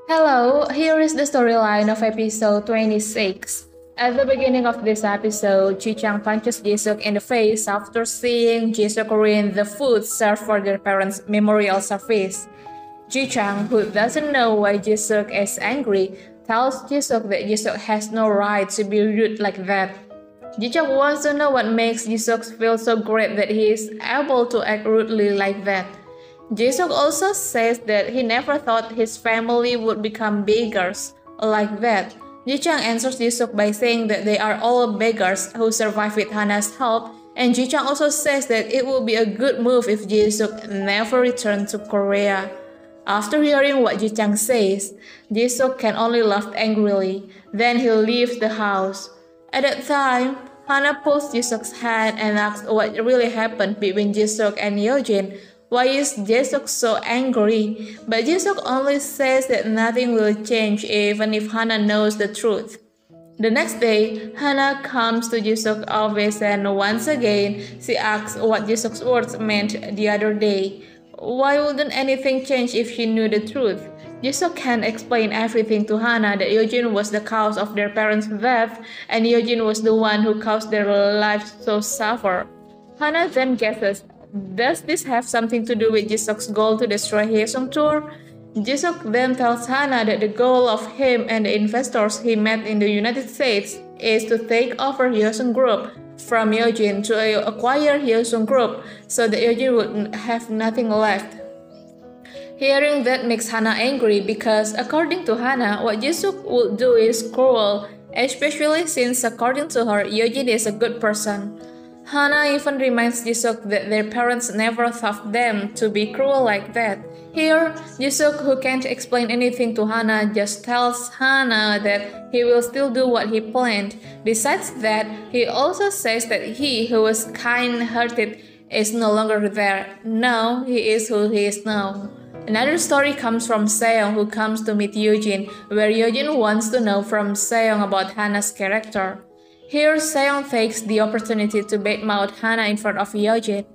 Hello, here is the storyline of episode 26. At the beginning of this episode, Ji-chang punches Ji-suk in the face after seeing Ji-suk ruin the food served for their parents' memorial service. Ji-chang, who doesn't know why Ji-suk is angry, tells Ji-suk that Ji-suk has no right to be rude like that. Ji-chang wants to know what makes Ji-suk feel so great that he is able to act rudely like that. Ji-suk also says that he never thought his family would become beggars like that. Ji-chang answers Ji-suk by saying that they are all beggars who survive with Haanaa's help, and Ji-chang also says that it would be a good move if Ji-suk never returned to Korea. After hearing what Ji-chang says, Ji-suk can only laugh angrily. Then he leaves the house. At that time, Haanaa pulls Ji-suk's hand and asks what really happened between Ji-suk and Yeojin. Why is Ji-suk so angry? But Ji-suk only says that nothing will change even if Haanaa knows the truth. The next day, Haanaa comes to Ji-suk's office and once again, she asks what Ji-suk's words meant the other day. Why wouldn't anything change if she knew the truth? Ji-suk can explain everything to Haanaa that Yeojin was the cause of their parents' death and Yeojin was the one who caused their lives to suffer. Haanaa then guesses, does this have something to do with Ji-suk's goal to destroy Seyoung tour? Ji-suk then tells Haanaa that the goal of him and the investors he met in the United States is to take over Seyoung Group from Yeojin to acquire Seyoung Group so that Yeojin would have nothing left. Hearing that makes Haanaa angry because according to Haanaa, what Ji-suk would do is cruel, especially since according to her, Yeojin is a good person. Haanaa even reminds Ji-suk that their parents never taught them to be cruel like that. Here, Ji-suk, who can't explain anything to Haanaa, just tells Haanaa that he will still do what he planned. Besides that, he also says that he, who was kind-hearted, is no longer there. Now, he is who he is now. Another story comes from Seyoung, who comes to meet Yeojin, where Yeojin wants to know from Seyoung about Haanaa's character. Here, Seyoung takes the opportunity to badmouth Haanaa in front of Yeojin.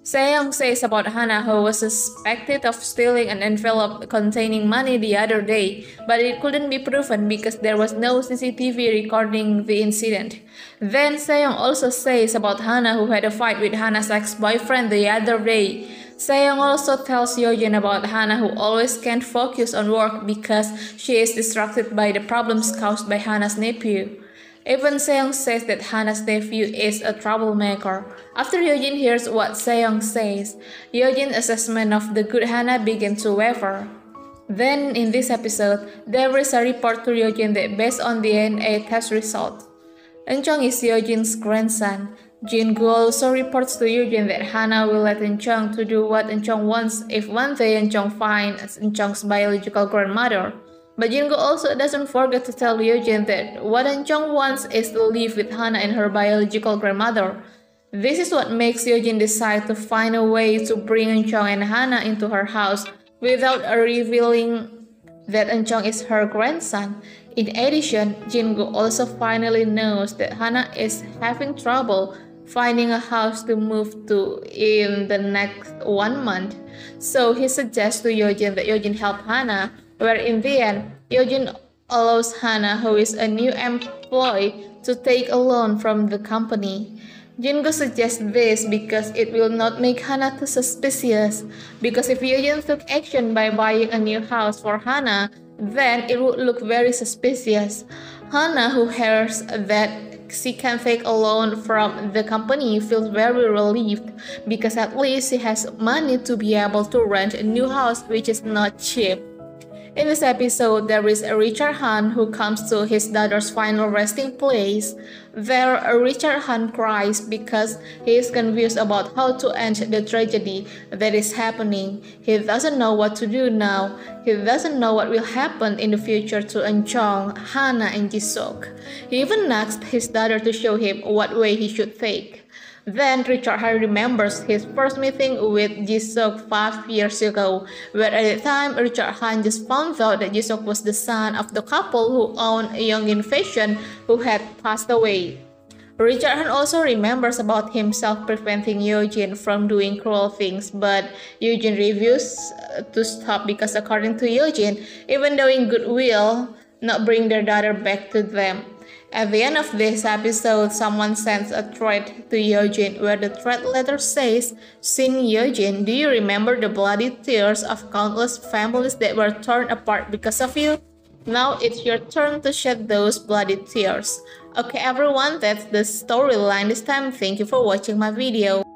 Seyoung says about Haanaa, who was suspected of stealing an envelope containing money the other day, but it couldn't be proven because there was no CCTV recording the incident. Then Seyoung also says about Haanaa, who had a fight with Haanaa's ex-boyfriend the other day. Seyoung also tells Yeojin about Haanaa, who always can't focus on work because she is distracted by the problems caused by Haanaa's nephew. Even Seyoung says that Haanaa's nephew is a troublemaker. After Yeojin hears what Seyoung says, Yeojin's assessment of the good Haanaa begins to waver. Then, in this episode, there is a report to Yeojin that based on DNA test results, Eunchung is Yeojin's grandson. Jin-gu also reports to Yeojin that Haanaa will let Eunchung to do what Eunchung wants if one day Eunchung finds Eunchung's biological grandmother. But Jin-gu also doesn't forget to tell Yeojin that what Eunchung wants is to live with Haanaa and her biological grandmother. This is what makes Yeojin decide to find a way to bring Eunchung and Haanaa into her house without revealing that Eunchung is her grandson. In addition, Jin-gu also finally knows that Haanaa is having trouble finding a house to move to in the next 1 month. So he suggests to Yeojin that Yeojin help Haanaa, where in the end, Yeojin allows Haanaa, who is a new employee, to take a loan from the company. Jin-gu suggests this because it will not make Haanaa too suspicious, because if Yeojin took action by buying a new house for Haanaa, then it would look very suspicious. Haanaa, who hears that she can take a loan from the company, feels very relieved because at least she has money to be able to rent a new house, which is not cheap. In this episode, there is a Richard Han who comes to his daughter's final resting place. There, Richard Han cries because he is confused about how to end the tragedy that is happening. He doesn't know what to do now. He doesn't know what will happen in the future to Eunchung, Haanaa, and Ji-suk. He even asked his daughter to show him what way he should take. Then Richard Han remembers his first meeting with Ji-suk 5 years ago, where at the time Richard Han just found out that Ji-suk was the son of the couple who owned a Young in Fashion who had passed away. Richard Han also remembers about himself preventing Eugene from doing cruel things, but Eugene refuses to stop because according to Eugene, even though in goodwill, not bring their daughter back to them. At the end of this episode, someone sends a thread to Eugene where the thread letter says, "Sin Eugene, do you remember the bloody tears of countless families that were torn apart because of you? Now it's your turn to shed those bloody tears." Okay everyone, that's the storyline this time. Thank you for watching my video.